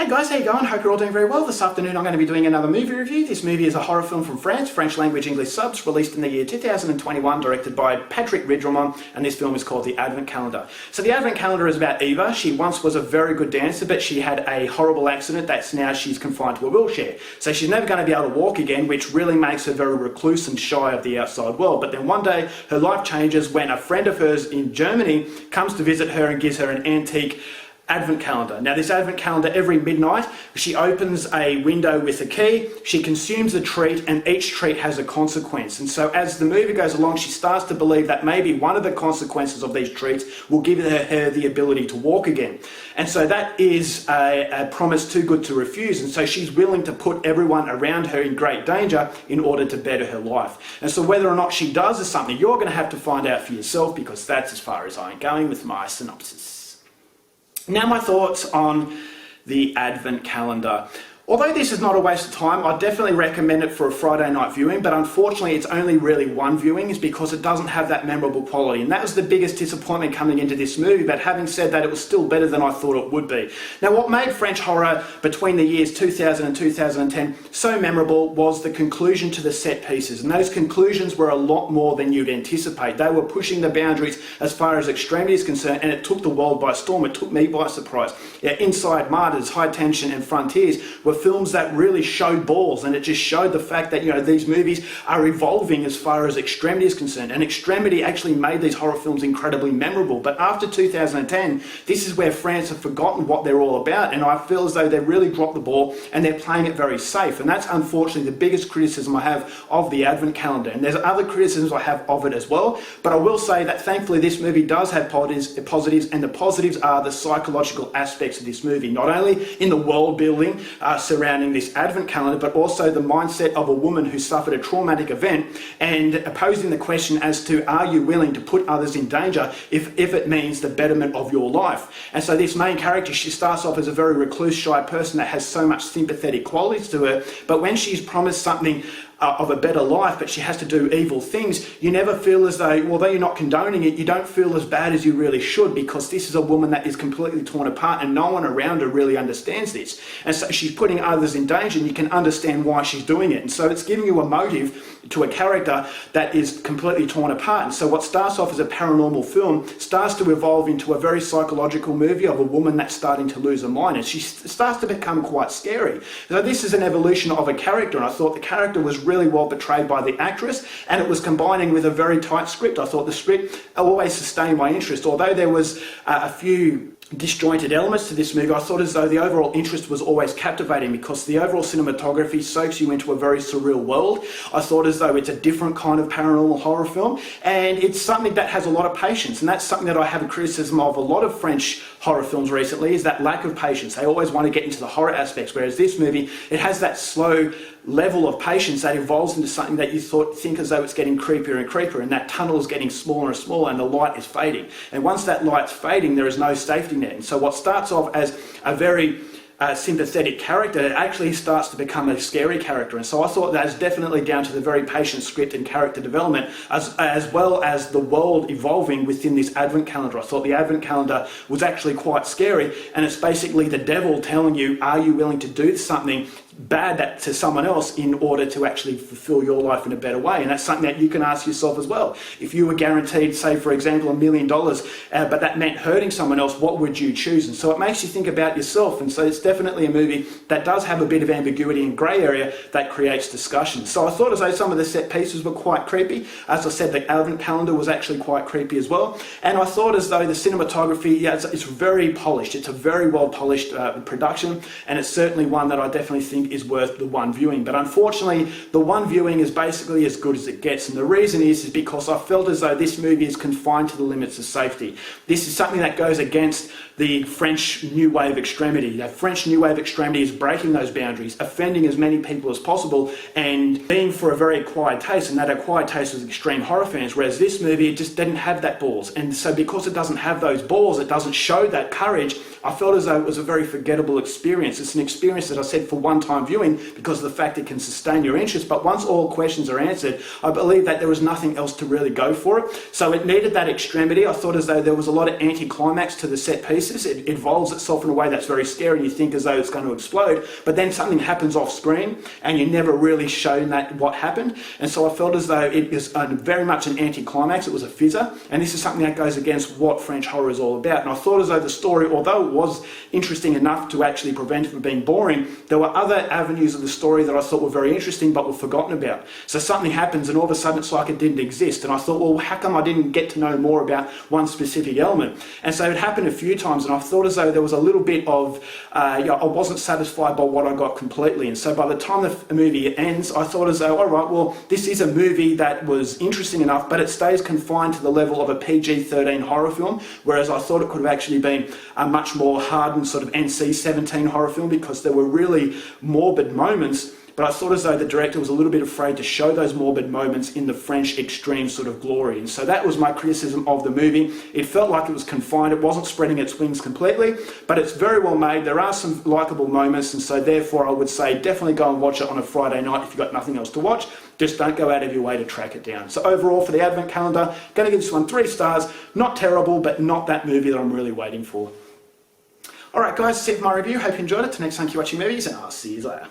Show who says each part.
Speaker 1: Hey guys, how you going? Hope you're all doing very well. This afternoon I'm going to be doing another movie review. This movie is a horror film from France, French language English subs, released in the year 2021, directed by Patrick Ridgemont, and this film is called The Advent Calendar. So The Advent Calendar is about Eva. She once was a very good dancer, but she had a horrible accident that's now she's confined to a wheelchair. So she's never going to be able to walk again, which really makes her very recluse and shy of the outside world. But then one day her life changes when a friend of hers in Germany comes to visit her and gives her an antique Advent calendar. Now this Advent calendar, every midnight, she opens a window with a key, she consumes a treat, and each treat has a consequence. And so as the movie goes along, she starts to believe that maybe one of the consequences of these treats will give her the ability to walk again. And so that is a promise too good to refuse. And so she's willing to put everyone around her in great danger in order to better her life. And so whether or not she does is something you're going to have to find out for yourself, because that's as far as I'm going with my synopsis. Now my thoughts on the Advent calendar. Although this is not a waste of time, I definitely recommend it for a Friday night viewing, but unfortunately it's only really one viewing, is because it doesn't have that memorable quality. And that was the biggest disappointment coming into this movie, but having said that, it was still better than I thought it would be. Now what made French horror between the years 2000 and 2010 so memorable was the conclusion to the set pieces. And those conclusions were a lot more than you'd anticipate. They were pushing the boundaries as far as extremity is concerned, and it took the world by storm. It took me by surprise. Yeah, Inside, Martyrs, High Tension and Frontiers were films that really showed balls, and it just showed the fact that, you know, these movies are evolving as far as extremity is concerned, and extremity actually made these horror films incredibly memorable. But after 2010, this is where France have forgotten what they're all about, and I feel as though they really dropped the ball and they're playing it very safe. And that's unfortunately the biggest criticism I have of the Advent calendar, and there's other criticisms I have of it as well, but I will say that thankfully this movie does have positives, and the positives are the psychological aspects of this movie, not only in the world building surrounding this Advent calendar, but also the mindset of a woman who suffered a traumatic event, and posing the question as to, are you willing to put others in danger if it means the betterment of your life? And so this main character, she starts off as a very recluse, shy person that has so much sympathetic qualities to her, but when she's promised something of a better life, but she has to do evil things, you never feel as though, although you're not condoning it, you don't feel as bad as you really should, because this is a woman that is completely torn apart and no one around her really understands this. And so she's putting others in danger, and you can understand why she's doing it. And so it's giving you a motive to a character that is completely torn apart. And so what starts off as a paranormal film starts to evolve into a very psychological movie of a woman that's starting to lose her mind, and she starts to become quite scary. So this is an evolution of a character, and I thought the character was really well portrayed by the actress, and it was combining with a very tight script. I thought the script always sustained my interest. Although there was a few disjointed elements to this movie, I thought as though the overall interest was always captivating, because the overall cinematography soaks you into a very surreal world. I thought as though it's a different kind of paranormal horror film, and it's something that has a lot of patience, and that's something that I have a criticism of a lot of French horror films recently, is that lack of patience. They always want to get into the horror aspects, whereas this movie, it has that slow level of patience that evolves into something that you think as though it's getting creepier and creepier, and that tunnel is getting smaller and smaller, and the light is fading. And once that light's fading, there is no safety net. And so what starts off as a very sympathetic character, it actually starts to become a scary character. And so I thought that's definitely down to the very patient script and character development, as well as the world evolving within this Advent calendar. I thought the Advent calendar was actually quite scary, and it's basically the devil telling you, are you willing to do something bad to someone else in order to actually fulfill your life in a better way? And that's something that you can ask yourself as well. If you were guaranteed, say for example, $1 million, but that meant hurting someone else, what would you choose? And so it makes you think about yourself. And so it's definitely a movie that does have a bit of ambiguity and grey area that creates discussion. So I thought as though some of the set pieces were quite creepy. As I said, the Advent calendar was actually quite creepy as well. And I thought as though the cinematography, yeah, it's very polished. It's a very well polished production, and it's certainly one that I definitely think is worth the one viewing. But unfortunately, the one viewing is basically as good as it gets, and the reason is because I felt as though this movie is confined to the limits of safety. This is something that goes against the French New Wave extremity. The French New Wave extremity is breaking those boundaries, offending as many people as possible, and being for a very acquired taste, and that acquired taste was extreme horror fans, whereas this movie, it just didn't have that balls. And so because it doesn't have those balls, it doesn't show that courage, I felt as though it was a very forgettable experience. It's an experience that I said for one time time viewing because of the fact it can sustain your interest. But once all questions are answered, I believe that there was nothing else to really go for it. So it needed that extremity. I thought as though there was a lot of anticlimax to the set pieces. It involves itself in a way that's very scary and you think as though it's going to explode, but then something happens off screen and you're never really shown that what happened. And so I felt as though it is very much an anticlimax. It was a fizzer, and this is something that goes against what French horror is all about. And I thought as though the story, although it was interesting enough to actually prevent it from being boring, there were other avenues of the story that I thought were very interesting but were forgotten about. So something happens and all of a sudden it's like it didn't exist, and I thought, well, how come I didn't get to know more about one specific element? And so it happened a few times, and I thought as though there was a little bit of I wasn't satisfied by what I got completely. And so by the time the movie ends, I thought as though, all right, well, this is a movie that was interesting enough, but it stays confined to the level of a PG-13 horror film, whereas I thought it could have actually been a much more hardened sort of NC-17 horror film, because there were really morbid moments. But I thought as though the director was a little bit afraid to show those morbid moments in the French extreme sort of glory. And so that was my criticism of the movie. It felt like it was confined. It wasn't spreading its wings completely, but it's very well made. There are some likeable moments, and so therefore I would say definitely go and watch it on a Friday night if you've got nothing else to watch. Just don't go out of your way to track it down. So overall, for the Advent Calendar, going to give this one 3 stars. Not terrible, but not that movie that I'm really waiting for. Alright guys, that's it for my review. Hope you enjoyed it. Till next time, keep watching movies, and I'll see you later.